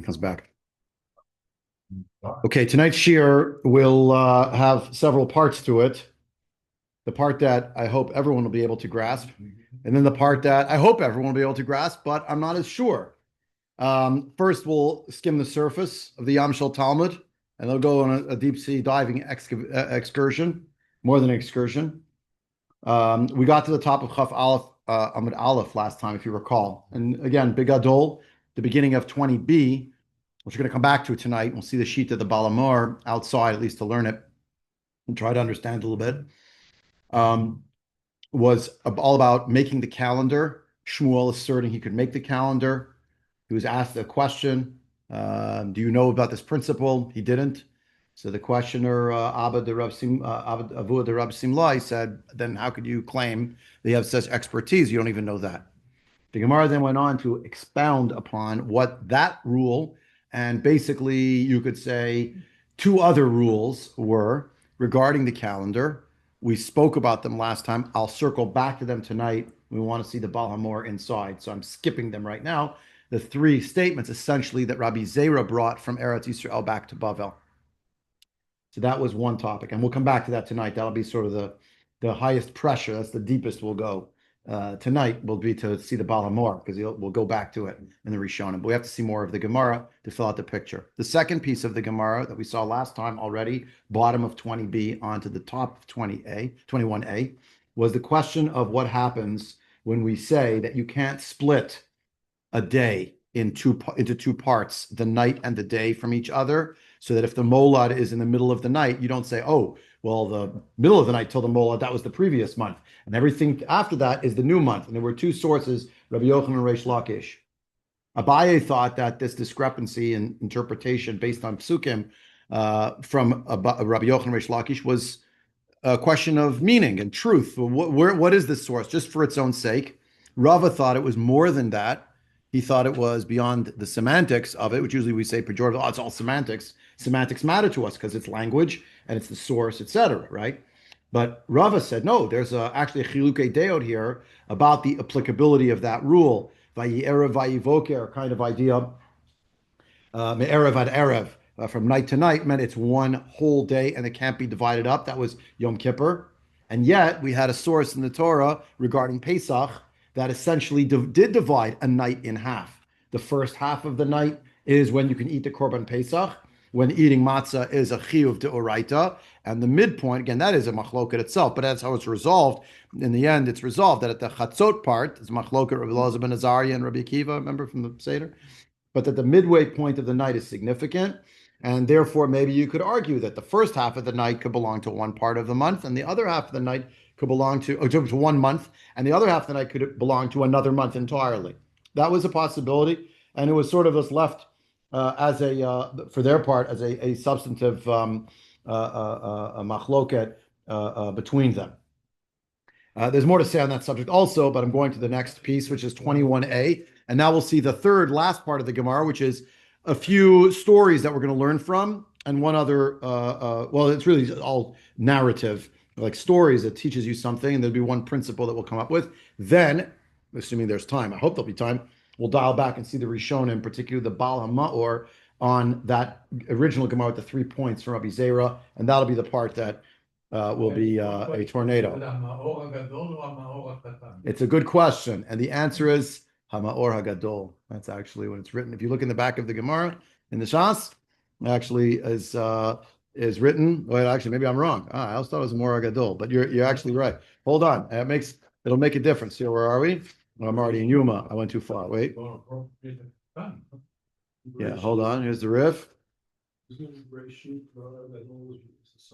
Comes back. Okay, tonight's shiur will have several parts to it. The part that I hope everyone will be able to grasp, and then the part that I hope everyone will be able to grasp, but I'm not as sure. First, we'll skim the surface of the Yam Shel Talmud, and they'll go on a deep sea diving excursion, more than an excursion. We got to the top of Chaf Aleph, Amud Aleph last time, if you recall. And again, Big Adol, the beginning of 20b, which we're going to come back to tonight. We'll see the sheet of the Balamor outside, at least to learn it and try to understand a little bit. Was all about making the calendar. Shmuel asserting he could make the calendar. He was asked a question. Do you know about this principle? He didn't. So the questioner, Abu de Rab Simlai, said, then how could you claim they have such expertise? You don't even know that. The Gemara then went on to expound upon what that rule, and basically you could say two other rules were regarding the calendar. We spoke about them last time. I'll circle back to them tonight. We want to see the Baal HaMor inside, so I'm skipping them right now. The three statements essentially that Rabbi Zera brought from Eretz Yisrael back to Bavel. So that was one topic, and we'll come back to that tonight. That'll be sort of the highest pressure. That's the deepest we'll go. Tonight will be to see the Baal HaMor, because we'll go back to it in the Rishonim. But we have to see more of the Gemara to fill out the picture. The second piece of the Gemara that we saw last time already, bottom of 20b onto the top of 21a, was the question of what happens when we say that you can't split a day into two parts, the night and the day from each other, so that if the molad is in the middle of the night, you don't say, oh, well, the middle of the night till the molad, that was the previous month. And everything after that is the new month. And there were two sources, Rabbi Yochanan and Reish Lakish. Abaye thought that this discrepancy in interpretation based on psukim from Rabbi Yochanan and Reish Lakish was a question of meaning and truth. What is this source? Just for its own sake. Rava thought it was more than that. He thought it was beyond the semantics of it, which usually we say pejorative, oh, it's all semantics. Semantics matter to us because it's language and it's the source, etc., right? But Rava said, no, there's actually a chilukei deot here about the applicability of that rule. Vayi'erev, vayivoker kind of idea. Me'erev ad erev, from night to night, meant it's one whole day and it can't be divided up. That was Yom Kippur. And yet we had a source in the Torah regarding Pesach that essentially did divide a night in half. The first half of the night is when you can eat the Korban Pesach, when eating matzah is a chiyuv deoraita, and the midpoint, again, that is a machloket itself, but that's how it's resolved. In the end, it's resolved that at the chatzot part, it's machloket Rabbi Elazar ben Azariah and Rabbi Akiva, remember from the Seder? But that the midway point of the night is significant, and therefore maybe you could argue that the first half of the night could belong to one part of the month, and the other half of the night could belong to 1 month, and the other half of the night could belong to another month entirely. That was a possibility, and it was sort of just left as for their part, as a substantive machloket between them. There's more to say on that subject also, but I'm going to the next piece, which is 21a, and now we'll see the last part of the Gemara, which is a few stories that we're going to learn from, and one other, well, it's really all narrative, like stories that teaches you something, and there'll be one principle that we'll come up with. Then, assuming there's time, I hope there'll be time, we'll dial back and see the Rishonim, in particular the Baal HaMa'or, on that original Gemara with the 3 points from Rabbi Zera, and that'll be the part that will be a tornado. It's a good question, and the answer is HaMa'or HaGadol. That's actually when it's written. If you look in the back of the Gemara, in the Shas, actually is written. Well, actually, maybe I'm wrong. I always thought it was Mor HaGadol, but you're actually right. Hold on, it'll make a difference here. Where are we? Well, I'm already in Yuma. I went too far. Wait. Yeah, hold on. Here's the riff.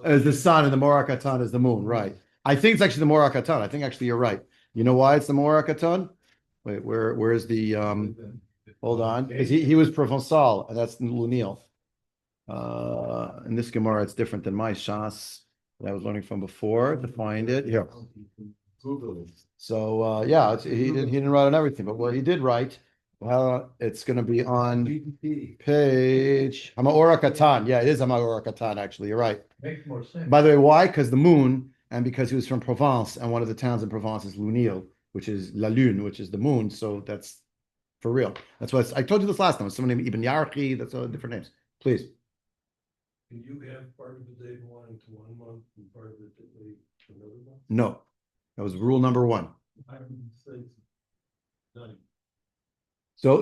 As the sun and the Mor HaKatan is the moon, right? I think it's actually the Mor HaKatan. I think actually you're right. You know why it's the Mor HaKatan? Wait, where's the hold on. Because he was Provençal, and that's Lunil. In this Gemara, it's different than my Shas that I was learning from before to find it. Here. So yeah, he didn't write on everything, but what he did write, it's going to be on page Hamaor HaKatan. Yeah, it is Hamaor HaKatan, actually. You're right. Makes more sense. By the way, why? Because the moon, and because he was from Provence, and one of the towns in Provence is Lunil, which is La Lune, which is the moon. So that's For real. That's what I told you this last time. Someone named Ibn Yarchi. That's all different names. Please. Can you have part of the day belonging to one month and part of it to another month? No. That was rule number one. I would say none. So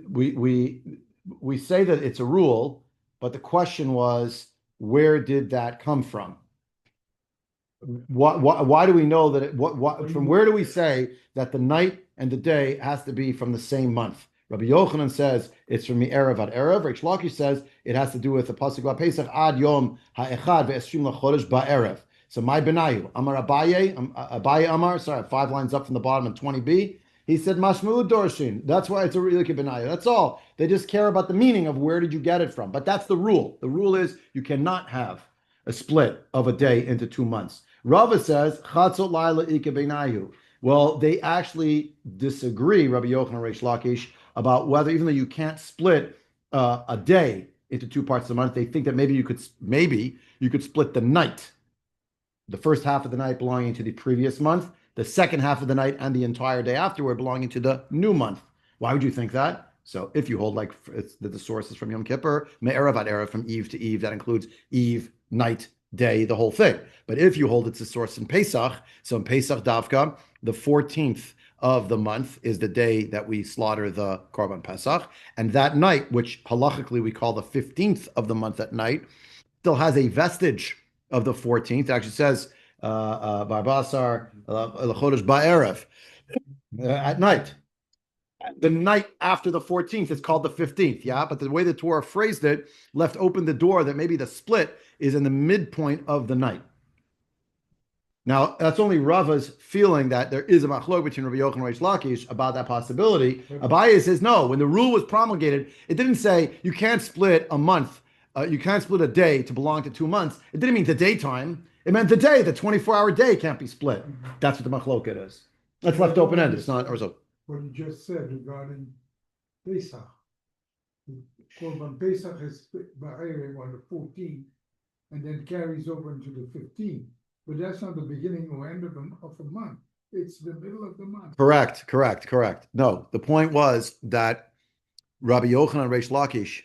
we say that it's a rule, but the question was, where did that come from? Why do we know that from where do we say that the night and the day has to be from the same month? Rabbi Yochanan says it's from the Erev ad Erev. Reish Lakish says it has to do with the pasuk about Pesach ad Yom ha'echad ve'esrim lachodesh ba'erev. So my benayu Amar Abaye Amar. Sorry, 5 lines up from the bottom in 20b. He said Mashmud Dorshin. That's why it's a really benayu. That's all. They just care about the meaning of where did you get it from. But that's the rule. The rule is you cannot have a split of a day into 2 months. Rava says, Chatzot Laila Ike Beinayu. Well, they actually disagree, Rabbi Yochanan and Reish Lakish, about whether, even though you can't split a day into 2 parts of the month, they think that maybe you could split the night, the first half of the night belonging to the previous month, the second half of the night and the entire day afterward belonging to the new month. Why would you think that? So if you hold like the source is from Yom Kippur, Me'erev ad Erev, from Eve to Eve, that includes Eve, night, day, the whole thing. But if you hold it's a source in Pesach, so in Pesach Davka, the 14th of the month is the day that we slaughter the Korban Pesach. And that night, which halachically we call the 15th of the month at night, still has a vestige of the 14th. It actually says, Barbasar, Chodesh Ba'erev, at night. The night after the 14th is called the 15th, yeah? But the way the Torah phrased it left open the door that maybe the split is in the midpoint of the night. Now, that's only Rava's feeling that there is a machlok between Rabbi Yochanan and Reish Lakish about that possibility. Abaye says no. When the rule was promulgated, it didn't say you can't split a month, you can't split a day to belong to 2 months. It didn't mean the daytime. It meant the day, the 24-hour day can't be split. That's what the machlok is. That's left open-ended. It's not, or so. What you just said regarding Pesach. Korban Pesach is Ba'erev on the 14th and then carries over into the 15th. But that's not the beginning or end of a month. It's the middle of the month. Correct. No, the point was that Rabbi Yochanan and Reish Lakish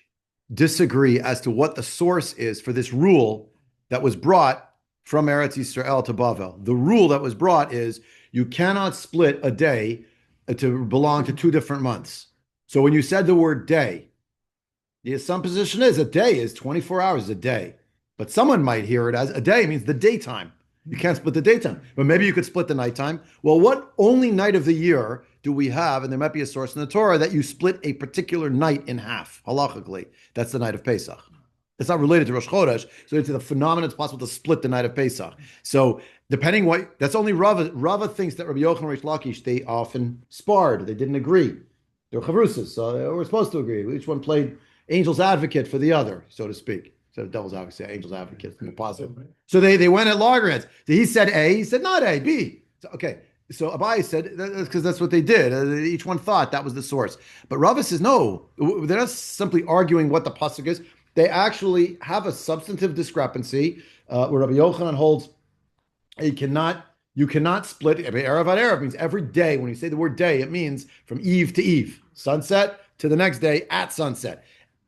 disagree as to what the source is for this rule that was brought from Eretz Yisrael to Bavel. The rule that was brought is you cannot split a day to belong to 2 different months. So when you said the word day, the assumption is a day is 24 hours a day. But someone might hear it as a day means the daytime. You can't split the daytime, but maybe you could split the nighttime. Well, what only night of the year do we have? And there might be a source in the Torah that you split a particular night in half, halachically. That's the night of Pesach. It's not related to Rosh Chodesh, so it's a phenomenon. It's possible to split the night of Pesach. So depending what, that's only Rava. Rava thinks that Rabbi Yochanan and Reish Lakish, they often sparred. They didn't agree. They were chavrusas, so they were supposed to agree. Each one played angel's advocate for the other, so to speak. So devil's advocate, angel's advocate from the positive. So they went at loggerheads. So he said A, he said not A, B. So, okay. So Abaye said, because that's what they did. Each one thought that was the source. But Rava says, no, they're not simply arguing what the pasuk is. They actually have a substantive discrepancy where Rabbi Yochanan holds you cannot split. Erev ad Erev means every day. When you say the word day, it means from eve to eve, sunset to the next day at sunset.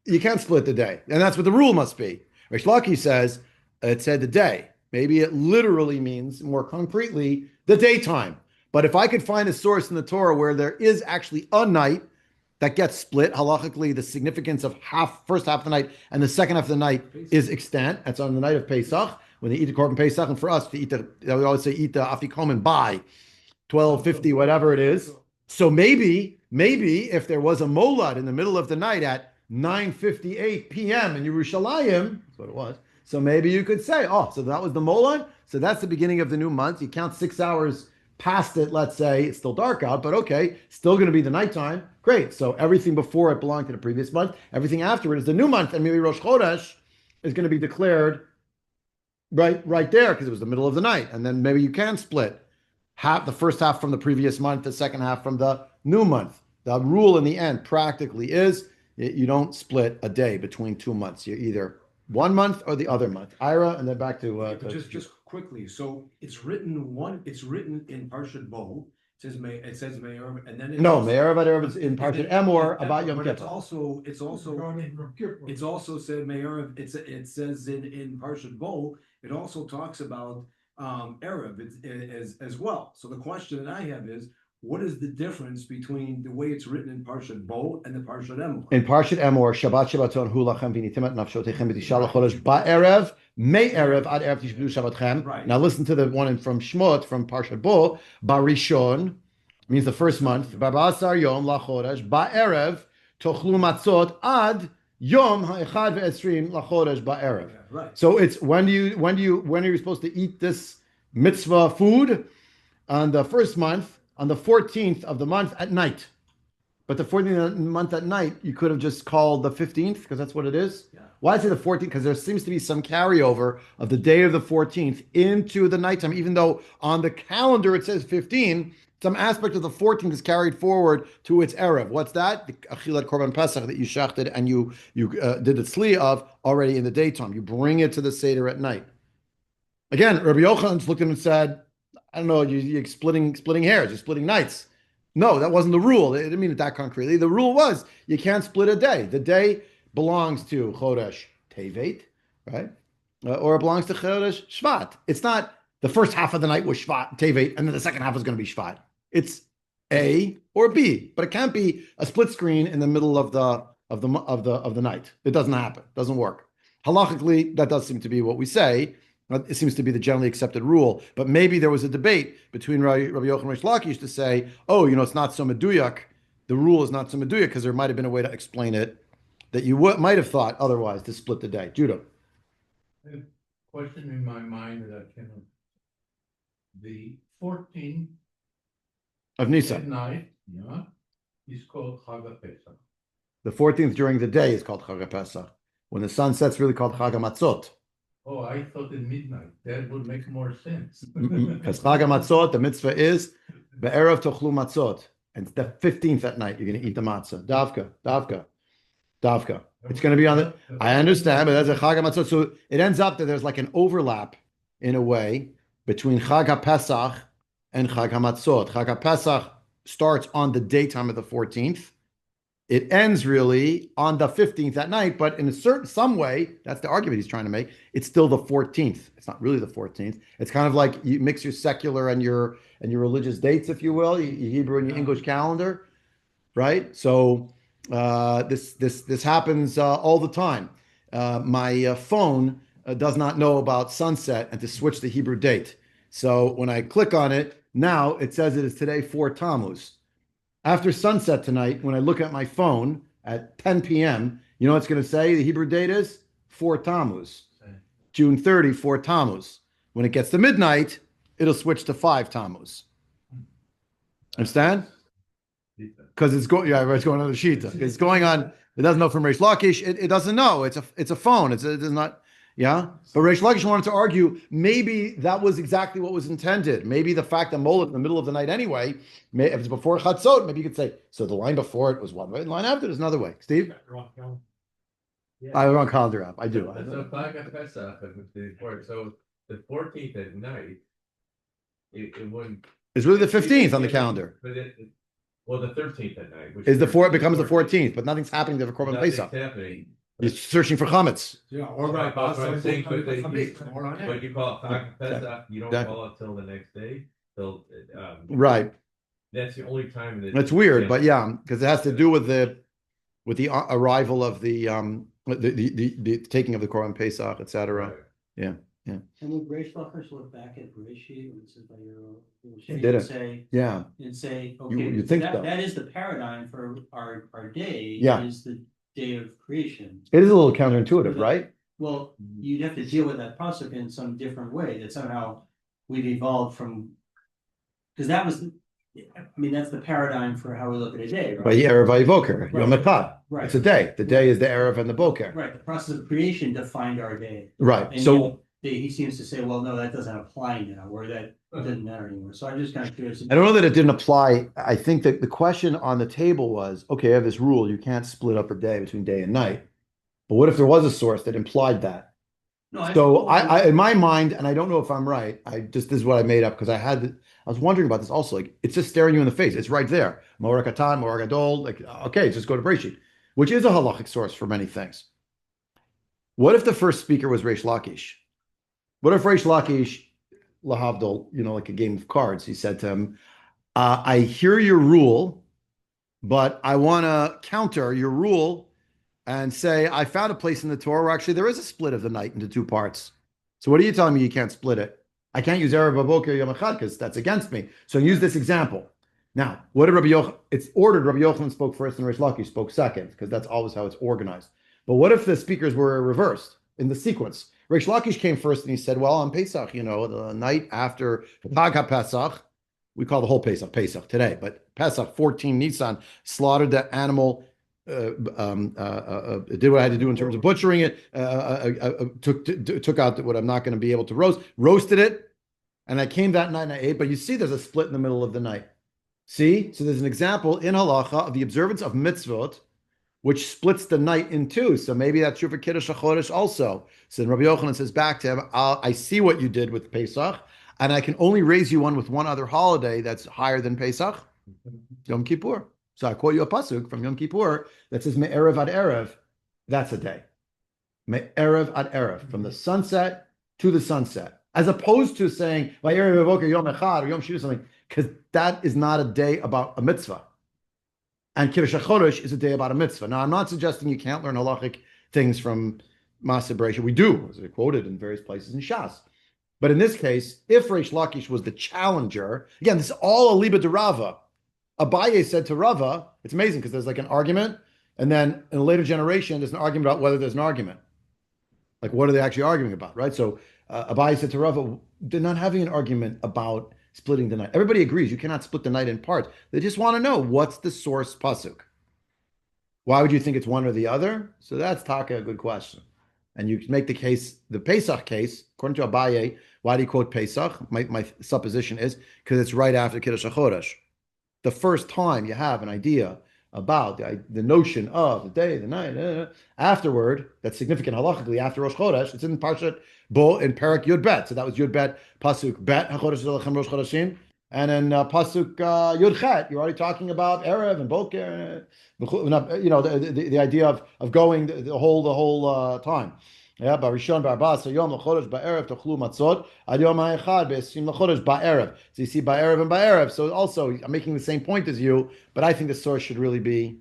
You can't split the day. And that's what the rule must be. Reish Lakish says it said the day. Maybe it literally means more concretely the daytime. But if I could find a source in the Torah where there is actually a night that gets split, halachically, the significance of first half of the night and the second half of the night is extant. That's on the night of Pesach, when they eat the Korban Pesach. And for us, we always say eat the Afikomen by 12:50, whatever it is. So maybe if there was a molad in the middle of the night at 9:58 p.m. in Yerushalayim, that's what it was. So maybe you could say, oh, so that was the molad. So that's the beginning of the new month. You count 6 hours past it, let's say. It's still dark out, but okay, still going to be the nighttime. Great. So everything before it belonged to the previous month. Everything after it is the new month. And maybe Rosh Chodesh is going to be declared right there because it was the middle of the night. And then maybe you can split the first half from the previous month, the second half from the new month. The rule in the end practically is you don't split a day between 2 months. You're either 1 month or the other month. Ira, and then back to just quickly. So it's written in Parshat Bo, It says Mayor, and then No, Me'erev ad Erev is in Parshat Emor but about Yom But Kippur. Regarding Yom Kippur. it's also said Mayor. It says in Parshat Bo. It also talks about Erev as well. So the question that I have is, what is the difference between the way it's written in Parshat Bo and the Parshat Emor? In Parshat Emor, Shabbat Shabbaton hu lachem v'nitim et nafshotechem b'tisha lachodesh ba'erev me'erev ad erev tishbdu Shabbatchem. Right. Now listen to the one from Shmot from Parshat Bo. Barishon means the first month. B'ba'asar yom lachodesh ba'erev tochlu matzot ad yom ha'echad ve'esrim lachodesh ba'erev. Right. So it's when are you supposed to eat this mitzvah food? On the first month, on the 14th of the month at night. But the 14th month at night, you could have just called the 15th because that's what it is. Yeah. Why is it the 14th? Because there seems to be some carryover of the day of the 14th into the nighttime, even though on the calendar it says 15. Some aspect of the 14th is carried forward to its Erev. What's that? The Achilat Korban Pesach that you shachted and you did the tzli of already in the daytime. You bring it to the Seder at night. Again, Rabbi Yochanan looked at him and said, I don't know, you're splitting hairs, you're splitting nights. No, that wasn't the rule. It didn't mean it that concretely. The rule was you can't split a day. The day belongs to Chodesh Tevet, right? Or it belongs to Chodesh Shvat. It's not the first half of the night was Shvat, Tevet, and then the second half is going to be Shvat. It's A or B, but it can't be a split screen in the middle of the night. It doesn't happen. It doesn't work. Halachically, that does seem to be what we say. It seems to be the generally accepted rule, but maybe there was a debate between Rabbi Yochanan and Reish Lakish to say, oh, it's not so meduyak. The rule is not so meduyak because there might have been a way to explain it that you might have thought otherwise to split the day. Judah. I have a question in my mind that I cannot. The 14th Of at Nisan. night, is called Chag HaPesach. The 14th during the day is called Chag HaPesach. When the sun sets, really called Chag HaMatzot. Oh, I thought at midnight. That would make more sense. Because Chag HaMatzot, the mitzvah is Be'erev tochlu matzot. And the 15th at night, you're going to eat the matzah. Davka. It's going to be on the, I understand, but that's a Chag HaMatzot. So it ends up that there's like an overlap in a way between Chag HaPesach and Chag HaMatzot. Chag HaPesach starts on the daytime of the 14th. It ends really on the 15th at night, but in some way, that's the argument he's trying to make. It's still the 14th. It's not really the 14th. It's kind of like you mix your secular and your religious dates, if you will, your Hebrew and your English calendar, right? So this happens all the time. My phone does not know about sunset and to switch the Hebrew date. So when I click on it, now it says it is today 4 Tammuz. After sunset tonight, when I look at my phone at 10 p.m., you know what it's going to say? The Hebrew date is 4 Tammuz. June 30, 4 Tammuz. When it gets to midnight, it'll switch to 5 Tammuz. Understand? Because it's going on the Shita. It's going on. It doesn't know from Reish Lakish. It doesn't know. It's a phone. It's not. Yeah, but Reish Lakish wanted to argue maybe that was exactly what was intended. Maybe the fact that Molech in the middle of the night anyway, if it's before Chatzot, maybe you could say, so the line before it was one way, the line after it is another way. Steve? I have a wrong calendar app. I do. So Chag HaPesach, so the 14th at night, it wouldn't. It's really the 15th on the calendar. But well, the 13th at night. Is it becomes the 14th, but nothing's happening to the Korban Nothing's Pesach. happening. You're searching for chametz. Yeah, Or right, but I'm saying, but but you call it Chag HaPesach, you don't Exactly. call it till the next day, till, Right. that's the only time that. That's weird, but yeah, because it has to do with the arrival of the taking of the Korban Pesach, etc. Right. And would Reish Lakish look back at Bereshit when it says by your Did and it? say, Yeah. okay, you think so. that is the paradigm for our day. Yeah. Is the day of creation. It is a little counterintuitive, right? Well, you'd have to deal with that pasuk in some different way, that somehow we've evolved from, because that was, that's the paradigm for how we look at a day, By right? Erev Vayivoker, Yom Echad. Right. It's a day. The day is the Erev and the Boker. Right, the process of creation defined our day. Right. And So yet, he seems to say, well, no, that doesn't apply now, or that doesn't matter anymore. So I'm just kind of curious. I don't know that it didn't apply. I think that the question on the table was, okay, I have this rule, you can't split up a day between day and night. But what if there was a source that implied that? No, I So suppose- in my mind, and I don't know if I'm right, this is what I made up because I was wondering about this also. Like, it's just staring you in the face. It's right there. Moreh Katan, Moreh Gadol. Like, okay, just go to Breshit, which is a halachic source for many things. What if the first speaker was Reish Lakish? What if Reish Lakish, lahavdol, like a game of cards, he said to him, I hear your rule, but I want to counter your rule and say, I found a place in the Torah where actually there is a split of the night into two parts. So what are you telling me you can't split it? I can't use Erev Boker Yom Echad because that's against me. So use this example. Now, what did Rabbi Yochanan? It's ordered Rabbi Yochanan spoke first and Reish Lakish spoke second because that's always how it's organized. But what if the speakers were reversed in the sequence? Reish Lakish came first and he said, well, on Pesach, the night after Chag HaPesach, we call the whole Pesach today, but Pesach 14 Nisan slaughtered the animal, did what I had to do in terms of butchering it, took out what I'm not going to be able to roasted it, and I came that night and I ate. But you see, there's a split in the middle of the night. See, so there's an example in halacha of the observance of mitzvot, which splits the night in two. So maybe that's true for Kiddush HaChodesh also. So then Rabbi Yochanan says back to him, I see what you did with Pesach, and I can only raise you one with one other holiday that's higher than Pesach, Yom Kippur. So I quote you a pasuk from Yom Kippur that says Me'erev ad Erev. That's a day. Me'erev ad Erev, from the sunset to the sunset, as opposed to saying Va'erev evoker Yom Echad or Yom Shir something, because that is not a day about a mitzvah. And Kiddush HaChodesh is a day about a mitzvah. Now, I'm not suggesting you can't learn halachic things from Maaseh Bereishit. We do, as I quoted in various places in Shas. But in this case, if Reish Lakish was the challenger, again, this is all a liba de Rava. Abaye said to Rava, it's amazing because there's like an argument, and then in a later generation, there's an argument about whether there's an argument. Like, what are they actually arguing about, right? So Abaye said to Rava, they're not having an argument about splitting the night. Everybody agrees you cannot split the night in parts. They just want to know what's the source pasuk. Why would you think it's one or the other? So that's Taka, a good question. And you can make the case, the Pesach case, according to Abaye, why do you quote Pesach? My supposition is because it's right after Kiddush HaChodesh. The first time you have an idea about the notion of the day, the night, afterward, that's significant halachically after Rosh Chodesh, it's in Parshat Bo in Parak Yud Bet. So that was Yud Bet, Pasuk Bet, HaChodesh Zolachem Rosh Chodeshim. And then Pasuk Yud Chet, you're already talking about Erev and Boker, the idea of going the whole time. Yeah, Barishon, Barbas, Yom Lachodesh, Ba'erev, Tochlu Matzot, Ad Yom HaEchad, Be'esim Lachodesh, Ba'erev. So you see Ba'erev and Ba'erev. So also, I'm making the same point as you, but I think the source should really be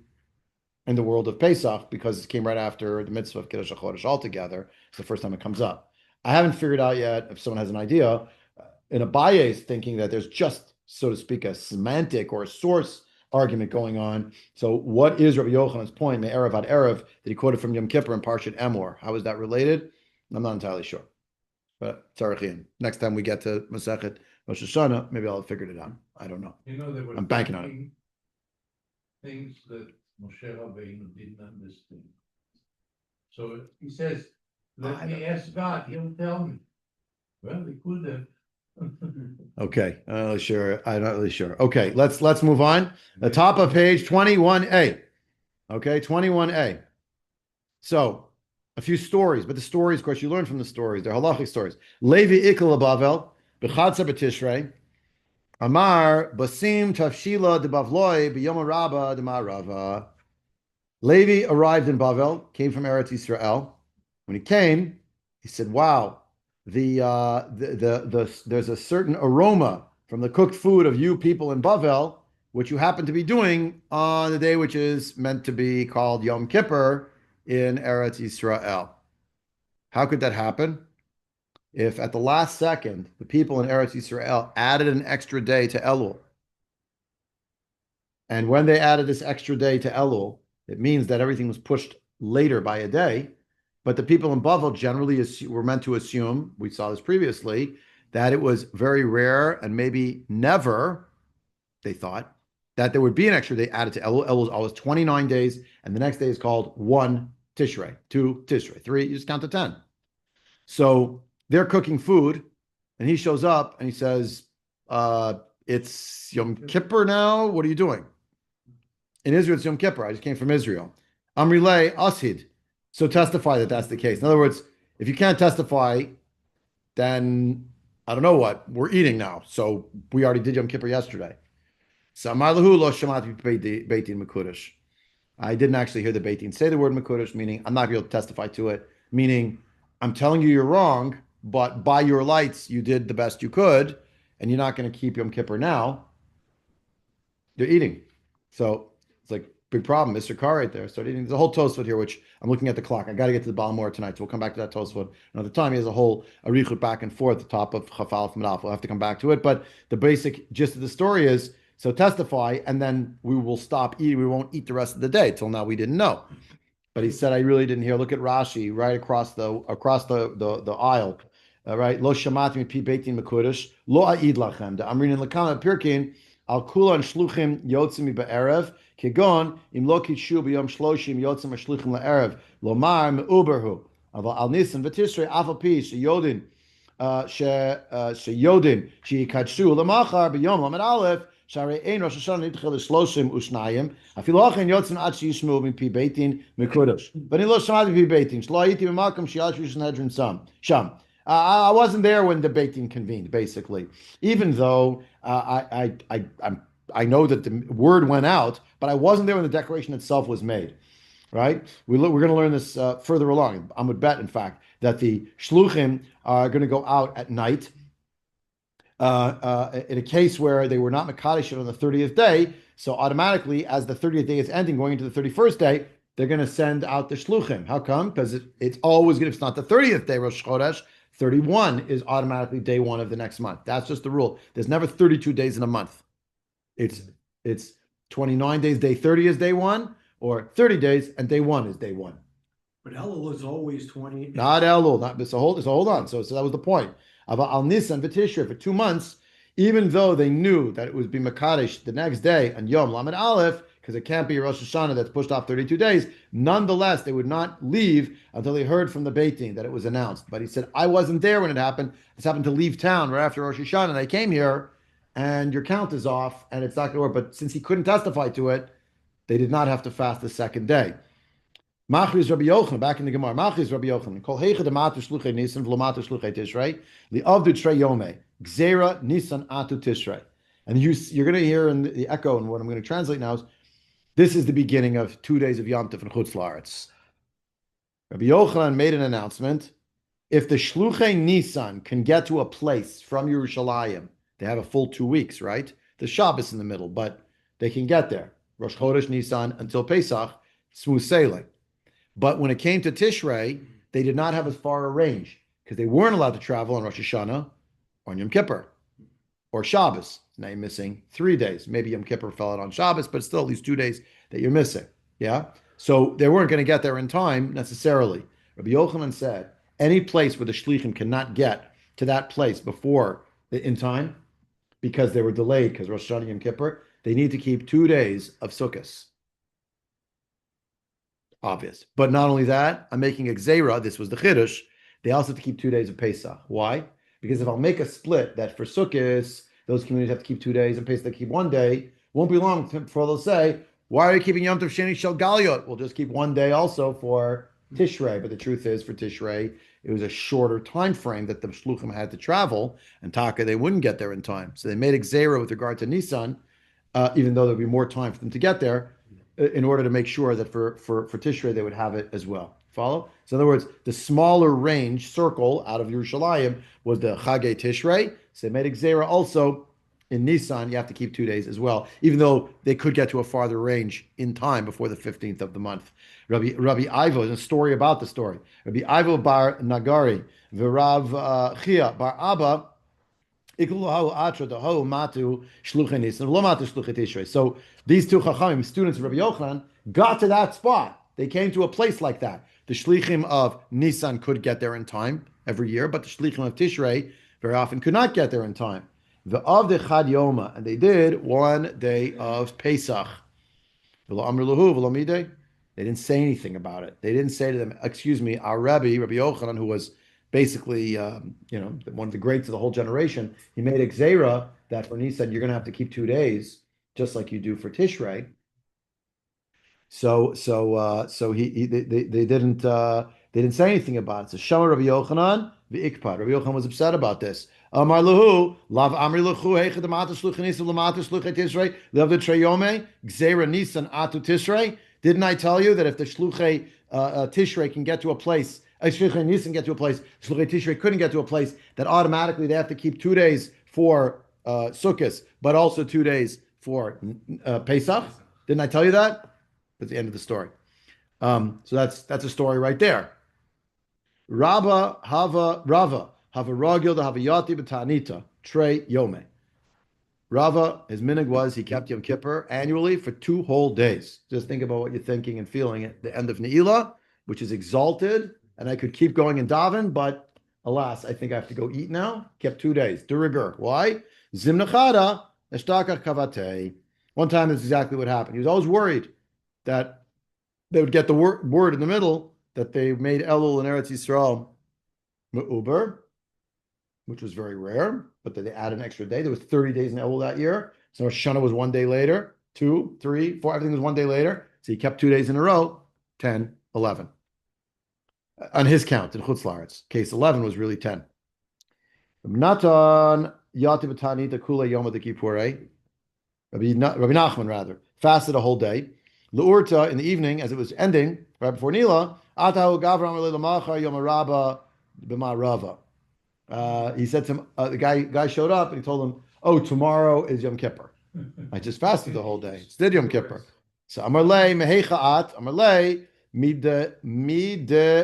in the world of Pesach because it came right after the mitzvah of Kiddush HaChodesh altogether. It's the first time it comes up. I haven't figured out yet, if someone has an idea, in Abaye's thinking that there's just, so to speak, a semantic or a source argument going on. So what is Rabbi Yochanan's point, Me'erev ad Erev, that he quoted from Yom Kippur and Parshat Emor? How is that related? I'm not entirely sure. But Tzarechim. Next time we get to Masechet Rosh Hashanah, maybe I'll have figured it out. I don't know. There were I'm banking on it. things that Moshe Rabbeinu didn't understand. So he says, let me ask God, he'll tell me. Well, he could have. Okay, I'm not really sure. I'm not really sure. Okay, let's move on. The top of page 21A. Okay, 21A. So a few stories, but the stories, of course, you learn from the stories. They're halachic stories. Levi Ikal Bavel, B'chadza B'tishrei, Amar Basim Tafshila de Bavloi B'yom Rabba de Marava. Levi arrived in Bavel, came from Eretz Yisrael. When he came, he said, "Wow, there's a certain aroma from the cooked food of you people in Bavel, which you happen to be doing on the day which is meant to be called Yom Kippur in Eretz Yisrael." How could that happen? If at the last second, the people in Eretz Yisrael added an extra day to Elul. And when they added this extra day to Elul, it means that everything was pushed later by a day. But the people in Bavel generally were meant to assume, we saw this previously, that it was very rare and maybe never, they thought, that there would be an extra day added to Elul. Elul is always 29 days, and the next day is called 1 Tishrei, 2 Tishrei, 3, you just count to 10. So they're cooking food, and he shows up and he says, it's Yom Kippur now. What are you doing? In Israel, it's Yom Kippur. I just came from Israel. Amrilei Ashid. So testify that that's the case. In other words, If you can't testify, then I don't know what. We're eating now. So we already did Yom Kippur yesterday. So Amar lahu lo shamati beitin mekudesh. I didn't actually hear the Beit Din say the word Makudesh, meaning I'm not going to be able to testify to it, meaning I'm telling you you're wrong, but by your lights, you did the best you could, and you're not going to keep Yom Kippur now. They're eating. So it's like, big problem. Mr. Carr right there started eating. There's a whole Tosfot here, which I'm looking at the clock. I got to get to the Balamor tonight, so we'll come back to that Tosfot another time. He has a whole arichut back and forth at the top of Chafal from We'll have to come back to it. But the basic gist of the story is, so testify, and then we will stop eating. We won't eat the rest of the day. Till now, we didn't know. But he said, I really didn't hear. Look at Rashi right across the aisle. All right. Lo shamati mi pi beitin mekudesh. Lo a'id lachem. I'm reading Lakama Pirkin. Al kula and shluchim yotzim ba'erev. Kegon im lo kitshu b'yom shloshim yotzim shluchim la'erev. Lomar me'uberhu. Al nisan v'tishrei afal pi sheyodin sheyodin sheyikadshu lemachar b'yom lamed aleph. שהרי אין ראש השנה נדחה לשלושים ושניים, אפילו אחן יוצאים עד שישמעו מפי ביתין מקודש. ואני לא שמעתי מפי ביתין, שלא הייתי במקום שישבו Sanhedrin שם. I wasn't there when the Beitin convened, basically. Even though I know that the word went out, but I wasn't there when the declaration itself was made. Right? We're going to learn this further along. I would bet, in fact, that the shluchim are going to go out at night. In a case where they were not Makadish on the 30th day, so automatically, as the 30th day is ending, going into the 31st day, they're going to send out the shluchim. How come? Because it's always going to, if it's not the 30th day, Rosh Chodesh, 31 is automatically day one of the next month. That's just the rule. There's never 32 days in a month. It's 29 days, day 30 is day one, or 30 days, and day one is day one. But Elul is always 20. Not Elul, so hold on. So that was the point. Al Nisan v'Tishri for 2 months, even though they knew that it would be Makadish the next day on Yom Lamed Aleph, because it can't be Rosh Hashanah that's pushed off 32 days, nonetheless, they would not leave until they heard from the Beit Din that it was announced. But he said, I wasn't there when it happened. I just happened to leave town right after Rosh Hashanah, and I came here, and your count is off, and it's not going to work. But since he couldn't testify to it, they did not have to fast the second day. Machris Rabbi Yochanan, back in the Gemara. Machris Rabbi Yochanan. Kol heicha dematu shluchei Nisan v'lomatu shluchei Tishrei li'avdu Tishrei Yomei Gzeira Nisan atu Tishrei. And you're going to hear in the echo, and what I'm going to translate now is, this is the beginning of 2 days of Yom Tov in Chutz La'aretz. Rabbi Yochanan made an announcement. If the shluchei Nisan can get to a place from Yerushalayim, they have a full 2 weeks, right? The Shabbos in the middle, but they can get there. Rosh Chodesh Nisan until Pesach, smooth sailing. But when it came to Tishrei, they did not have as far a range because they weren't allowed to travel on Rosh Hashanah, on Yom Kippur, or Shabbos. Now you're missing 3 days. Maybe Yom Kippur fell out on Shabbos, but still at least 2 days that you're missing. Yeah? So they weren't going to get there in time necessarily. Rabbi Yochanan said, any place where the Shlichim cannot get to that place before in time, because they were delayed because Rosh Hashanah Yom Kippur, they need to keep 2 days of Sukkos. Obvious. But not only that, I'm making a Gzeira, this was the Chiddush, they also have to keep 2 days of Pesach. Why? Because if I'll make a split that for Sukkot, those communities have to keep 2 days and Pesach they keep 1 day, won't be long before they'll say, why are you keeping Yom Tov Sheni Shel Galiot? We'll just keep 1 day also for Tishrei. But the truth is, for Tishrei, it was a shorter time frame that the Shluchim had to travel, and Taka, they wouldn't get there in time. So they made a Gzeira with regard to Nisan, even though there'd be more time for them to get there, in order to make sure that for Tishrei they would have it as well. Follow? So in other words, the smaller range circle out of Yerushalayim was the Chagei Tishrei. So they made a Gzeira also in Nisan. You have to keep 2 days as well, even though they could get to a farther range in time before the 15th of the month. Rabbi Ivo, there's a story about the story. Rabbi Ivo bar Nagari, V'Rav Chia bar Abba, so these two Chachamim, students of Rabbi Yochanan, got to that spot. They came to a place like that. The Shlichim of Nisan could get there in time every year, but the Shlichim of Tishrei very often could not get there in time. The of the Chad Yoma, and they did 1 day of Pesach. They didn't say anything about it. They didn't say to them, excuse me, our Rabbi Yochanan, who was basically, one of the greats of the whole generation, he made a Gzeira that when he said, you're going to have to keep 2 days, just like you do for Tishrei. So they They didn't say anything about it. So Shama Rabbi Yochanan, the Ikpad. Rabbi Yochanan was upset about this. Amar Lahu, Lav Amri Lahu, Heicha Damata Shluchan Nisan, Lamata Shluchan Tishrei, Lev the Treyome, Gzeira Nisan Atu Tishrei. Didn't I tell you that if the Shluchay Tishrei can get to a place, Shluchay Nisan get to a place, Shluchay Tishrei couldn't get to a place, that automatically they have to keep 2 days for Sukkot, but also 2 days for Pesach? Didn't I tell you that? That's the end of the story. So that's a story right there. Rava Ragil the Havayati B'Tanita Trey Yome. Rava, his minig was he kept Yom Kippur annually for 2 whole days. Just think about what you're thinking and feeling at the end of Ne'ilah, which is exalted, and I could keep going in Davin, but alas, I think I have to go eat now. Kept 2 days. De rigueur. Why? Zimnachada Eshtakach Kavate. One time, that's exactly what happened. He was always worried that they would get the word in the middle that they made Elul in Eretz Yisrael Me'uber, which was very rare, but they added an extra day. There was 30 days in Elul that year. So Rosh Hashanah was 1 day later, 2, 3, 4, everything was 1 day later. So he kept 2 days in a row, 10, 11. On his count, in Chutz La'aretz. Case 11 was really 10. Natan Yati B'Tanita Kula Yom Kippurei. Rabbi Nachman, rather, fasted a whole day. L'urta, in the evening, as it was ending, right before Nila, Atahu Gavram Lamacha Yom Rabba B'ma Rava. He said to him, the guy showed up and he told him, "Oh, tomorrow is Yom Kippur. I just fasted the whole day. It's Yom Kippur." So Amarle Mehechaat, Amarle Mide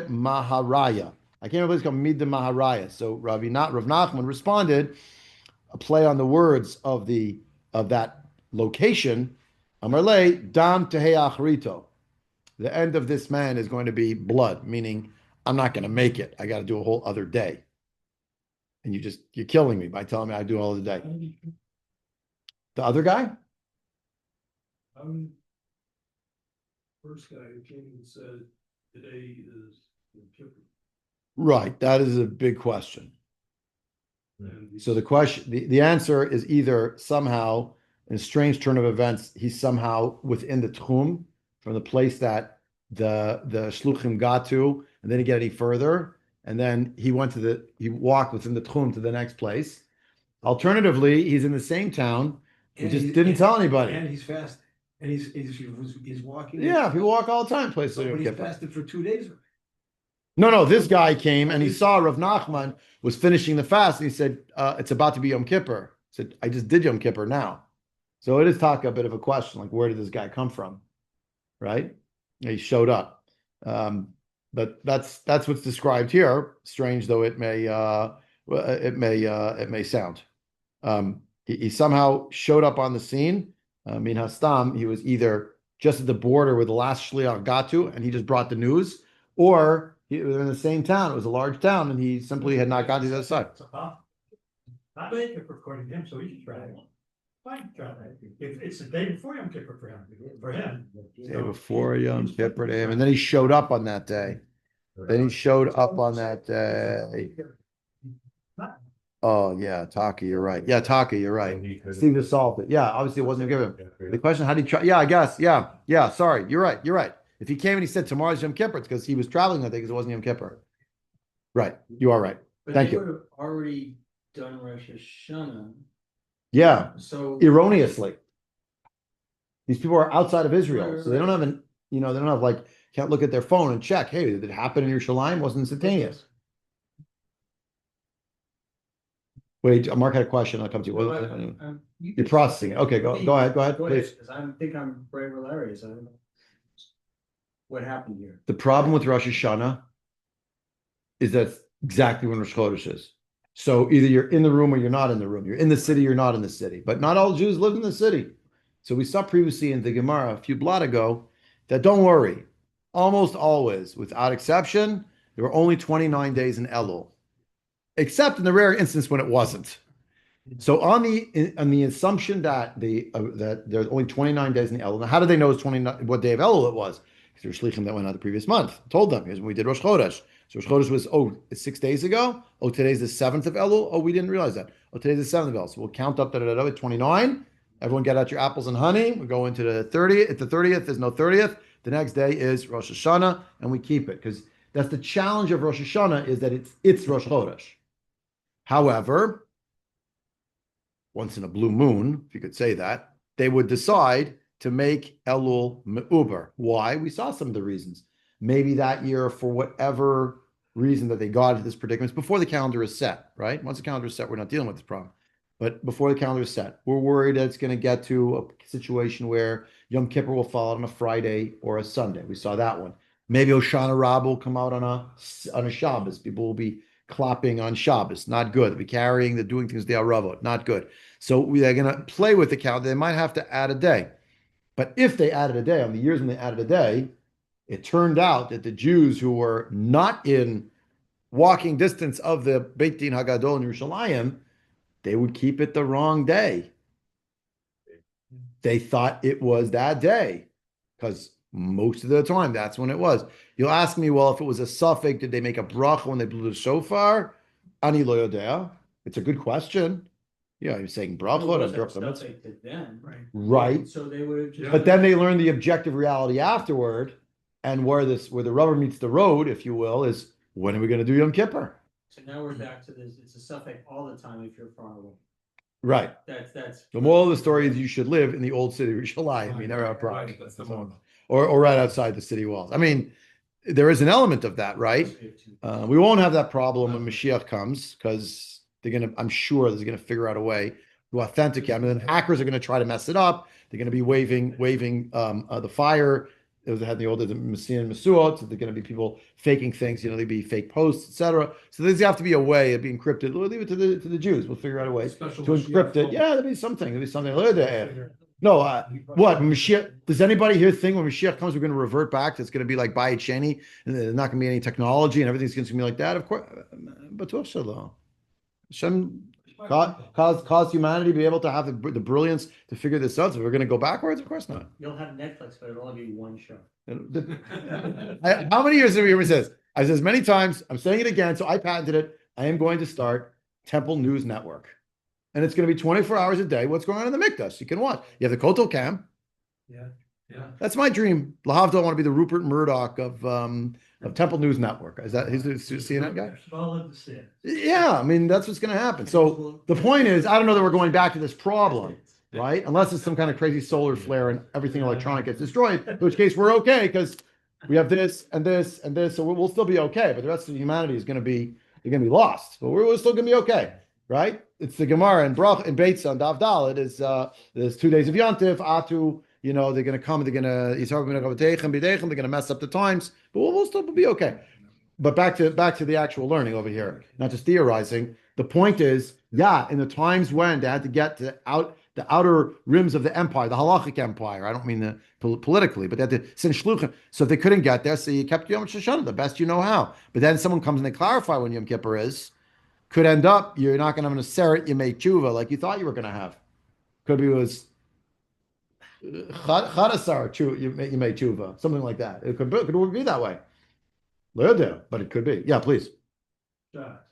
Maharaya. I can't remember what it's called, Mide Maharaya. So Rav Nachman responded, a play on the words of that location. Amarle Dam Tehei Achrito. The end of this man is going to be blood, meaning I'm not going to make it. I got to do a whole other day. And you're killing me by telling me I do all the day. The other guy? First guy who came and said, today is Yom Kippur. Right. That is a big question. And So the answer is either somehow, in a strange turn of events, he's somehow within the tchum, from the place that the shluchim got to, and then he get any further, and then he walked within the tchum to the next place. Alternatively, he's in the same town. He just didn't tell anybody. And he's fasting. And he's walking. Yeah, people walk all the time places. But he's fasted for 2 days. No, this guy came and he saw Rav Nachman was finishing the fast, and he said, it's about to be Yom Kippur. He said, I just did Yom Kippur now. So it is a bit of a question, like, where did this guy come from? Right? He showed up. But that's what's described here, strange though it may sound. He somehow showed up on the scene. Min Hastam, he was either just at the border where the last shliach got to, and he just brought the news, or he was in the same town. It was a large town, and he simply had not gotten to the other side. Not Yom Kippur according to him, so he should try it. Fine, try it. If it's the day before Yom Kippur for him. Day before Yom Kippur to him, and then he showed up on that day. Oh yeah, Taka, you're right. Yeah, Taka, you're right. Steve just solved it. Yeah, obviously it wasn't given. The question, how did he try? Yeah, I guess. Yeah. Sorry, you're right. If he came and he said tomorrow's Yom Kippur, it's because he was traveling that day because it wasn't Yom Kippur. Right, you are right. But Thank they you. would have already done Rosh Hashanah. Yeah, So erroneously. These people are outside of Israel, so they don't have can't look at their phone and check. Hey, did it happen in Yerushalayim? Wasn't instantaneous. Wait, Mark had a question. I'll come to you. You're processing it. Okay, go ahead, please. Because I think I'm very hilarious. I don't know what happened here. The problem with Rosh Hashanah is that's exactly when Rosh Chodesh is. So either you're in the room or you're not in the room. You're in the city, you're not in the city. But not all Jews live in the city. So we saw previously in the Gemara a few blot ago that don't worry. Almost always, without exception, there were only 29 days in Elul, except in the rare instance when it wasn't. So on the assumption that that there's only 29 days in Elul. Now, how did they know it's 29? What day of Elul it was? Because there were shlichim that went out the previous month. Told them, here's when we did Rosh Chodesh. So Rosh Chodesh was, it's 6 days ago. Oh, today's the 7th of Elul. Oh, we didn't realize that. Oh, today's the 7th of Elul. So we'll count up at 29. Everyone get out your apples and honey. We go into the 30th. If the 30th, there's no 30th. The next day is Rosh Hashanah, and we keep it because That's the challenge of Rosh Hashanah, is that it's Rosh Chodesh. However, once in a blue moon, if you could say that, they would decide to make Elul Me'uber. Why? We saw some of the reasons. Maybe that year, for whatever reason that they got into this predicament, before the calendar is set, right? Once the calendar is set, we're not dealing with this problem. But before the calendar is set, we're worried that it's going to get to a situation where Yom Kippur will fall on a Friday or a Sunday. We saw that one. Maybe Hoshana Rabbah will come out on a Shabbos. People will be clapping on Shabbos. Not good. They'll be carrying, they're doing things the Aravot. Not good. So they're going to play with the calendar. They might have to add a day. But if they added a day, on the years when they added a day, it turned out that the Jews who were not in walking distance of the Beit Din Hagadol in Yerushalayim, they would keep it the wrong day. They thought it was that day because most of the time that's when it was. You'll ask me, well, if it was a suffix, did they make a bracha when they blew the shofar? Ani lo yodea. It's a good question. Yeah, you're saying bracha Well, and it drop wasn't them. stuff they did then. Right. So they would have just. But then they learned the objective reality afterward, and where the rubber meets the road, if you will, is when are we going to do Yom Kippur? So now we're back to this, it's a suffix all the time if you're far away. Right. That's. The moral of the story is you should live in the old city of Yerushalayim. You never have a problem. Right, that's the one. Or right outside the city walls. I mean, there is an element of that, right? We won't have that problem when Mashiach comes because I'm sure they're gonna figure out a way to authenticate. I mean, the hackers are gonna try to mess it up. They're gonna be waving the fire. It was had in the old days, Messiah and Mesuot. So they're gonna be people faking things. They'd be fake posts, etc. So there's have to be a way of being encrypted. We'll leave it to the Jews. We'll figure out a way to encrypt it. Yeah, there'll be something. There'll be something. No, what Mashiach? Does anybody here think when Mashiach comes, we're going to revert back? It's going to be like Bayit Sheni, and there's not going to be any technology, and everything's going to be like that. Of course, but Hashem caused humanity to be able to have the brilliance to figure this out. So we're going to go backwards? Of course not. You'll have Netflix, but it'll only be one show. How many years have we ever said? I've said this many times. I'm saying it again. So I patented it. I am going to start Temple News Network. And it's going to be 24 hours a day. What's going on in the Mikdash? You can watch. You have the Kotel Cam. Yeah. That's my dream. Lahavdil, I want to be the Rupert Murdoch of Temple News Network. Is that he's the CNN guy? All of the sin. Yeah, I mean that's what's going to happen. So the point is, I don't know that we're going back to this problem, right? Unless it's some kind of crazy solar flare and everything electronic gets destroyed, in which case we're okay because we have this and this and this, so we'll still be okay. But the rest of humanity is going to be lost. But we're still going to be okay, right? It's the Gemara and Brach and Beitza and Dav Dalet is there's 2 days of Yontif, Atu, they're going to come, they're going to mess up the times, but we'll still be okay. But back to the actual learning over here, not just theorizing. The point is, in the times when they had to get to the outer rims of the empire, the halachic empire. I don't mean politically, but they had to send shluchim. So if they couldn't get there, so you kept Yom Shoshana the best you know how. But then someone comes and they clarify when Yom Kippur is. Could end up you're not going to have an aseret you make tshuva like you thought you were going to have. Could be it was chadasar you made tshuva, something like that. It could be that way. But it could be. Yeah, please. Shot.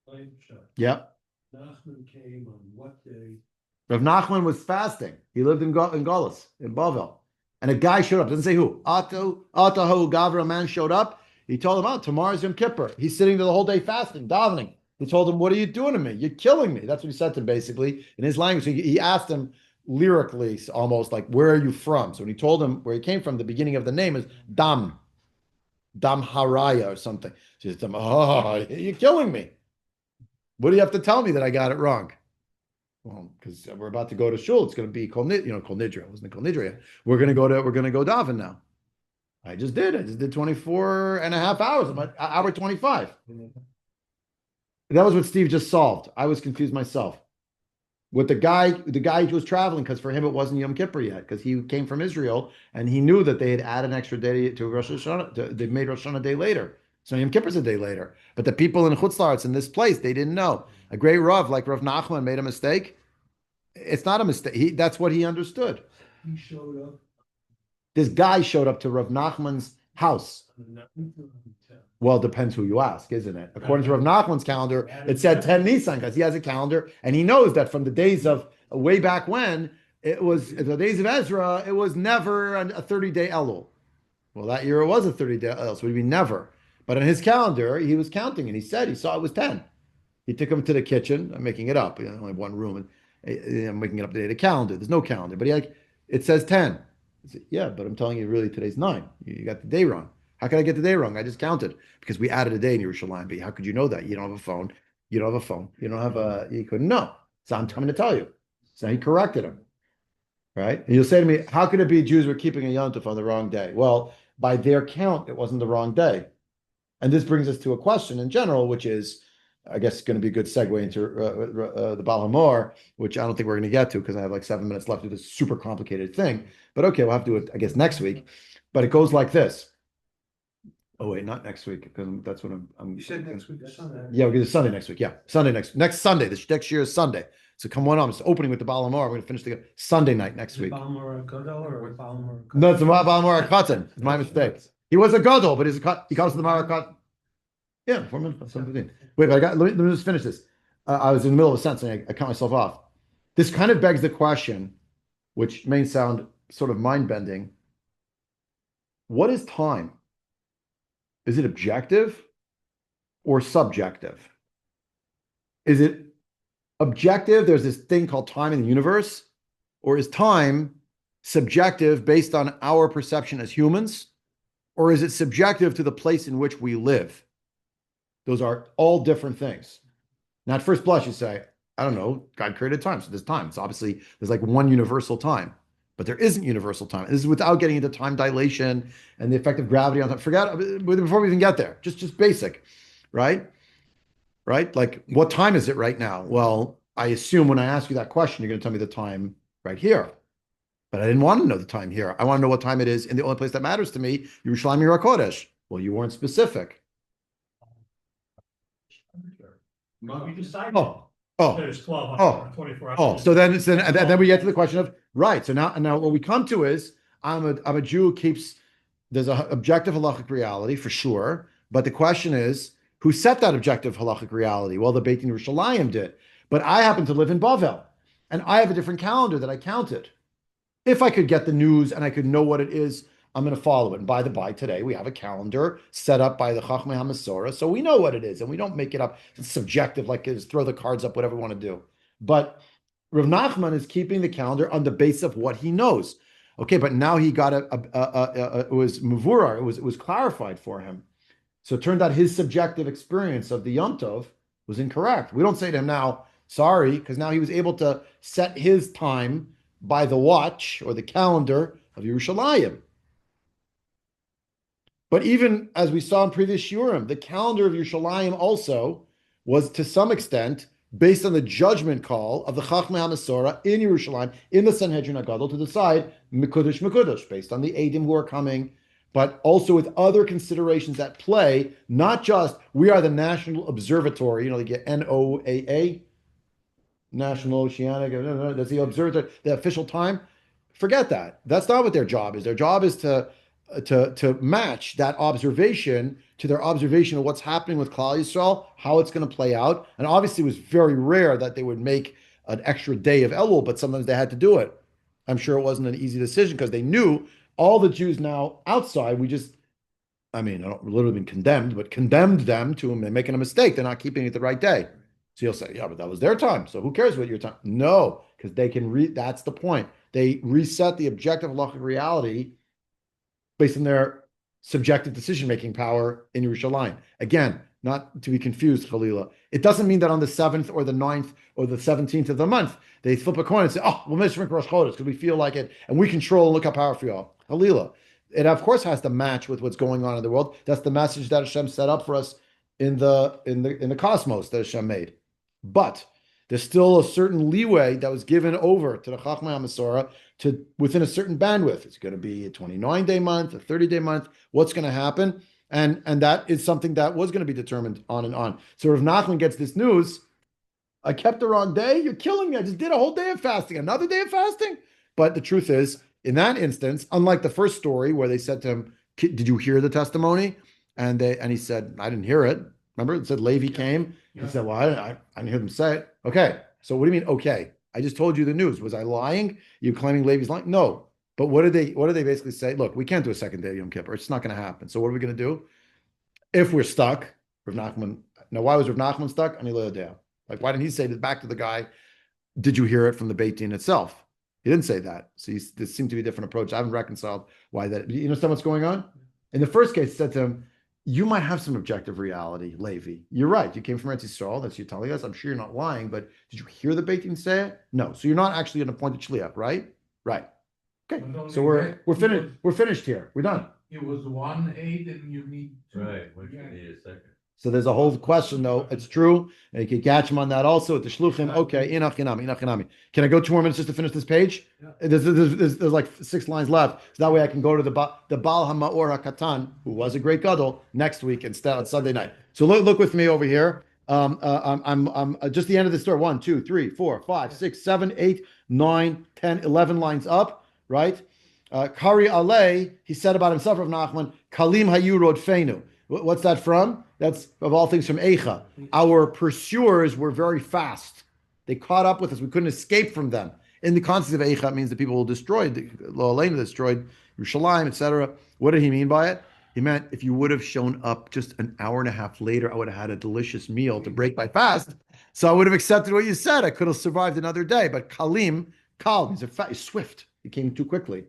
Time shot. Yep. Nachman came on what day? Rav Nachman was fasting. He lived in Galus, in Bavel. And a guy showed up. Doesn't say who. Atahu Gavra, a man showed up. He told him, tomorrow's Yom Kippur. He's sitting there the whole day fasting, davening. He told him, what are you doing to me? You're killing me. That's what he said to him, basically, in his language. He asked him lyrically, almost like, where are you from? So when he told him where he came from, the beginning of the name is Dam Haraya or something. So he said, you're killing me. What do you have to tell me that I got it wrong? Well, because we're about to go to shul. It's going to be Kol Nidra. It wasn't Kol Nidra yet. We're going to go daven now. I just did 24 and a half hours. I'm at hour 25. That was what Steve just solved. I was confused myself. With the guy who was traveling, because for him it wasn't Yom Kippur yet, because he came from Israel and he knew that they had added an extra day to Rosh Hashanah. They made Rosh Hashanah a day later. So Yom Kippur's a day later. But the people in Chutz La'aretz in this place, they didn't know. A great Rav like Rav Nachman made a mistake. It's not a mistake. That's what he understood. He showed up. This guy showed up to Rav Nachman's house. Well, it depends who you ask, isn't it? According to Rav Nachman's calendar, it said 10 Nisan because he has a calendar and he knows that from the days of way back when, it was the days of Ezra, it was never a 30-day Elul. Well, that year it was a 30-day Elul, so it would be never. But on his calendar, he was counting and he said he saw it was 10. He took him to the kitchen. I'm making it up. You know, only one room. And I'm making it up today. The calendar. There's no calendar. But it says 10. I said, yeah, but I'm telling you, really, today's 9. You got the day wrong. How could I get the day wrong? I just counted because we added a day in Yerushalayim. But how could you know that? You don't have a phone. You don't have a phone. You don't have you couldn't know. So I'm coming to tell you. So he corrected him. Right? And you'll say to me, how could it be Jews were keeping a yontif on the wrong day? Well, by their count, it wasn't the wrong day. And this brings us to a question in general, which is, I guess, going to be a good segue into the Baal HaMor, which I don't think we're going to get to because I have like 7 minutes left of this super complicated thing. But okay, we'll have to do it, I guess, next week. But it goes like this. Oh wait, not next week because that's what I'm. You said next week, Sunday. Yeah, we'll get to Sunday next week. Yeah, Sunday next Sunday. This next year is Sunday. So come on, it's opening with the Baal HaMor. We're going to finish the Sunday night next week. Balmor Gadol or Balmor? No, it's the Baal HaMor Katan. It's my mistake. He was a gadol, but he calls it the Marakat. Yeah, 4 minutes, 7:15. Wait, but let me just finish this. I was in the middle of a sentence and I cut myself off. This kind of begs the question, which may sound sort of mind-bending. What is time? Is it objective or subjective? Is it objective? There's this thing called time in the universe, or is time subjective based on our perception as humans? Or is it subjective to the place in which we live? Those are all different things. Now, at first blush, you say, I don't know, God created time, so there's time. It's obviously, there's like one universal time, but there isn't universal time. This is without getting into time dilation and the effect of gravity on time. Forget, before we even get there, just basic, right? Right? Like, what time is it right now? Well, I assume when I ask you that question, you're going to tell me the time right here. But I didn't want to know the time here. I want to know what time it is in the only place that matters to me, Yerushalayim HaKodesh. Well, you weren't specific. Well, you decided. Oh, There's 12 Oh. hours, 24 hours. oh. So then we get to the question of right. So now what we come to is I'm a Jew who keeps there's an objective halachic reality for sure, but the question is who set that objective halachic reality? Well, the Beit Din Yerushalayim did, but I happen to live in Bavel, and I have a different calendar that I counted. If I could get the news and I could know what it is, I'm going to follow it. And by the by, today we have a calendar set up by the Chachmei HaMasorah, so we know what it is, and we don't make it up. It's subjective, like it's throw the cards up, whatever we want to do. But Rav Nachman is keeping the calendar on the base of what he knows. Okay, but now he got it was muvurar, it was clarified for him. So it turned out his subjective experience of the Yom Tov was incorrect. We don't say to him now, sorry, because now he was able to set his time by the watch or the calendar of Yerushalayim. But even as we saw in previous Shurim, the calendar of Yerushalayim also was to some extent based on the judgment call of the Chachmei HaMasorah in Yerushalayim, in the Sanhedrin HaGadol, to decide Mekudesh, based on the Eidim who are coming, but also with other considerations at play, not just we are the National Observatory, they get NOAA, National Oceanic, that's the observatory, the official time. Forget that. That's not what their job is. Their job is to match that observation to their observation of what's happening with Klal Yisrael, how it's going to play out. And obviously, it was very rare that they would make an extra day of Elul, but sometimes they had to do it. I'm sure it wasn't an easy decision because they knew all the Jews now outside. I don't literally been condemned, but condemned them to them making a mistake. They're not keeping it the right day. So you'll say, yeah, but that was their time. So who cares what your time? No, because they can that's the point. They reset the objective halachic reality based on their subjective decision-making power in Yerushalayim. Again, not to be confused, Chalila. It doesn't mean that on the 7th or the 9th or the 17th of the month, they flip a coin and say, oh, we'll miss Rosh Chodesh because we feel like it, and we control and look how powerful you are. Chalila. It, of course, has to match with what's going on in the world. That's the message that Hashem set up for us in the cosmos that Hashem made. But there's still a certain leeway that was given over to the Chachmei HaMasorah to within a certain bandwidth. It's going to be a 29-day month, a 30-day month. What's going to happen? And that is something that was going to be determined on and on. So if Nachman gets this news, I kept the wrong day. You're killing me. I just did a whole day of fasting, another day of fasting. But the truth is, in that instance, unlike the first story where they said to him, "Did you hear the testimony?" And he said, "I didn't hear it." Remember, it said Levi came. He said, "Well, I didn't hear them say it." Okay, so what do you mean? Okay, I just told you the news. Was I lying? You claiming Levi's lying? No. But what did they basically say? Look, we can't do a second day of Yom Kippur. It's not going to happen. So what are we going to do? If we're stuck, Rav Nachman. Now, why was Rav Nachman stuck? Ani lo yodea. Like, why didn't he say this back to the guy? Did you hear it from the Beit Din itself? He didn't say that. So this seemed to be a different approach. I haven't reconciled why that. You understand what's going on? In the first case, he said to him, you might have some objective reality, Levi. You're right. You came from Eretz Yisrael. That's you telling us. I'm sure you're not lying, but did you hear the Beit Din say it? No. So you're not actually an appointed shliach, right? Right. Okay. Not So only we're that, we're he finished. was- We're finished here. We're done. It was 1/8 and you need two. Right, what you Yeah. need a second. So there's a whole question, though. It's true. And you can catch him on that also at the shluchim. Okay, inach chinami, inach chinami. Can I go 2 more minutes just to finish this page? Yeah. There's like 6 lines left. So that way I can go to the Baal HaMaor HaKatan, who was a great gadol, next week instead on Sunday night. So look with me over here. I'm just the end of the story. 1, 2, 3, 4, 5, 6, 7, 8, 9, 10, 11 lines up, right? Kari Ale, he said about himself, Rav Nachman, Kalim Hayu Rodfeinu. What's that from? That's of all things from Eicha. Our pursuers were very fast. They caught up with us. We couldn't escape from them. In the context of Eicha, it means that people will destroy, Lo Aleinu destroyed Yerushalayim, etc. What did he mean by it? He meant if you would have shown up just an hour and a half later, I would have had a delicious meal to break my fast. So I would have accepted what you said. I could have survived another day. But Kal, he's swift. He came too quickly.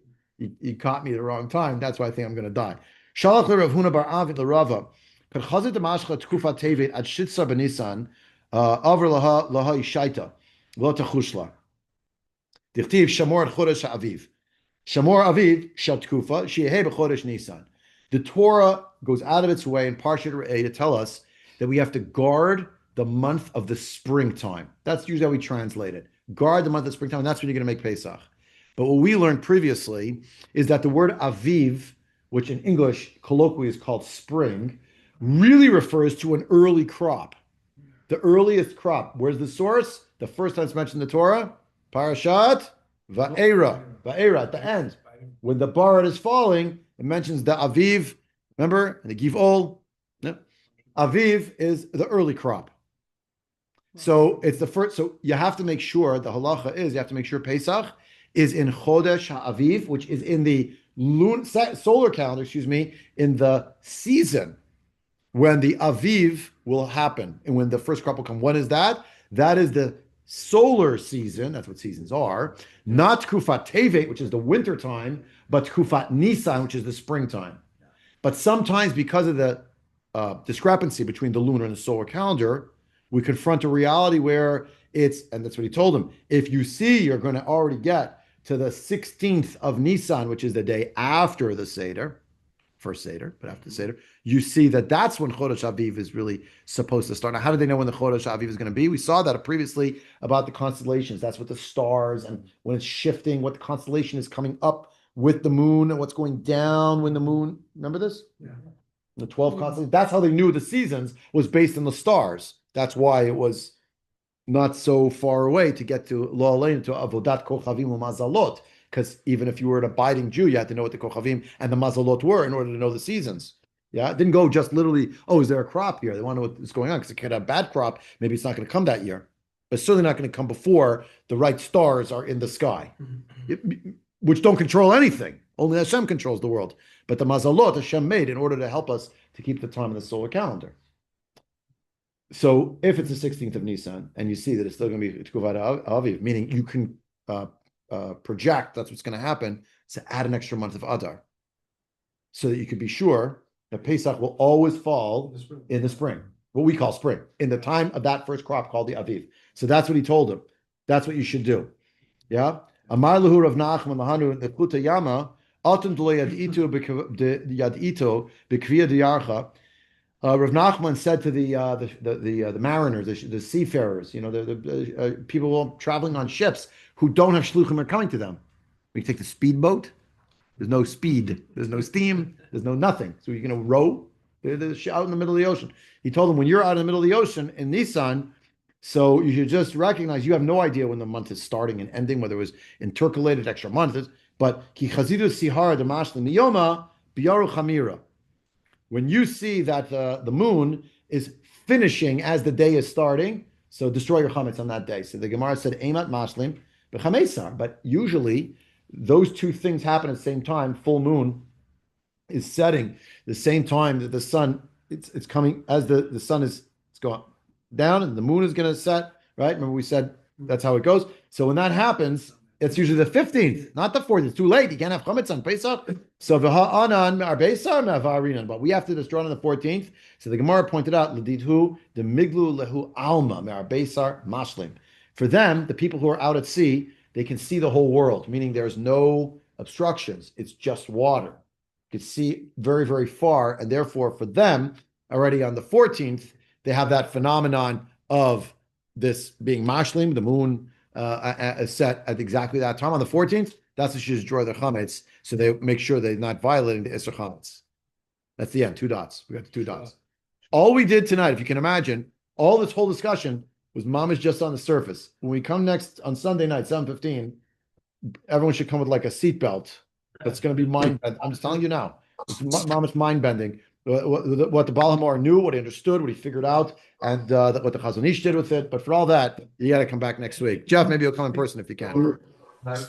He caught me at the wrong time. That's why I think I'm going to die. Shalach Rav Huna bar Avid l'Rava. Kad chazit demashcha tkufa tevet ad shitza benisan aver laha ishaita lo tachushla. Dichtiv shamor ad chodesh ha'aviv. Shamor aviv shel tkufa sheyehei b'chodesh Nisan. The Torah goes out of its way in Parshat Re'eh to tell us that we have to guard the month of the springtime. That's usually how we translate it. Guard the month of springtime, and that's when you're going to make Pesach. But what we learned previously is that the word aviv, which in English colloquially is called spring, really refers to an early crop. The earliest crop. Where's the source? The first time it's mentioned in the Torah, Parashat Va'era. Va'era at the end. When the barad is falling, it mentions the aviv. Remember? And the giv'ol. Yeah. Aviv is the early crop. So it's the first. So you have to make sure, the halacha is, you have to make sure Pesach is in Chodesh HaAviv, which is in the solar calendar, in the season when the Aviv will happen and when the first crop will come. When is that? That is the solar season. That's what seasons are. Not Kufat Tevet, which is the winter time, but Kufat Nisan, which is the springtime. But sometimes because of the discrepancy between the lunar and the solar calendar, we confront a reality where and that's what he told him, if you see you're going to already get to the 16th of Nisan, which is the day after the Seder, first Seder, but after the Seder, you see that's when Chodesh Aviv is really supposed to start. Now, how do they know when the Chodesh Aviv is going to be? We saw that previously about the constellations. That's what the stars, and when it's shifting, what the constellation is coming up with the moon, and what's going down when the moon, remember this? Yeah. The 12 constellations. That's how they knew the seasons was based on the stars. That's why it was not so far away to get to Lo Aleinu, to Avodat Kochavim u'Mazalot, because even if you were an abiding Jew, you had to know what the Kochavim and the Mazalot were in order to know the seasons. Yeah, it didn't go just literally, is there a crop here? They want to know what's going on, because it could have a bad crop. Maybe it's not going to come that year. But it's certainly not going to come before the right stars are in the sky, which don't control anything. Only Hashem controls the world. But the Mazalot Hashem made in order to help us to keep the time in the solar calendar. So if it's the 16th of Nisan and you see that it's still going to be Tkuvat Aviv, meaning you can project that's what's going to happen, to add an extra month of Adar, so that you can be sure that Pesach will always fall in the spring, what we call spring, in the time of that first crop called the Aviv. So that's what he told him. That's what you should do. Yeah. Amar lahu Rav Nachman lahanu nekuta yama atum d'lo yad'ito b'kviya d'yarcha. Rav Nachman said to the mariners, the seafarers, the people traveling on ships who don't have shluchim are coming to them. We take the speedboat. There's no speed. There's no steam. There's no nothing. So you're going to row. They're out in the middle of the ocean. He told them, when you're out in the middle of the ocean in Nisan, so you should just recognize you have no idea when the month is starting and ending, whether it was intercalated extra months. But ki chazidu sihara demashli miyoma biyaru chamira. When you see that the moon is finishing as the day is starting, so destroy your chametz on that day. So the Gemara said, "Emat mashlim b'chamesar." But usually, those two things happen at the same time. Full moon is setting the same time that the sun it's coming as the sun is it's going down and the moon is going to set, right? Remember we said that's how it goes. So when that happens, it's usually the 15th, not the 14th. It's too late. You can't have chametz on Pesach. So v'ha'anan our Pesach ma'avarinan, but we have to destroy on the 14th. So the Gemara pointed out l'didhu the miglu lehu alma me'ar Pesach mashlim. For them, the people who are out at sea, they can see the whole world, meaning there's no obstructions. It's just water. You can see very, very far, and therefore for them, already on the 14th, they have that phenomenon of this being mashlim, the moon set at exactly that time on the 14th. That's when she destroy their chametz, so they make sure they're not violating the Isser chametz. That's the end. 2 dots. We got the 2 dots. All we did tonight, if you can imagine, all this whole discussion was mama's just on the surface. When we come next on Sunday night, 7:15, everyone should come with like a seatbelt. That's going to be mind. I'm just telling you now. It's mama's mind bending. What the Baal HaMaor knew, what he understood, what he figured out, and what the Chazon Ish did with it. But for all that, you got to come back next week. Jeff, maybe you'll come in person if you can.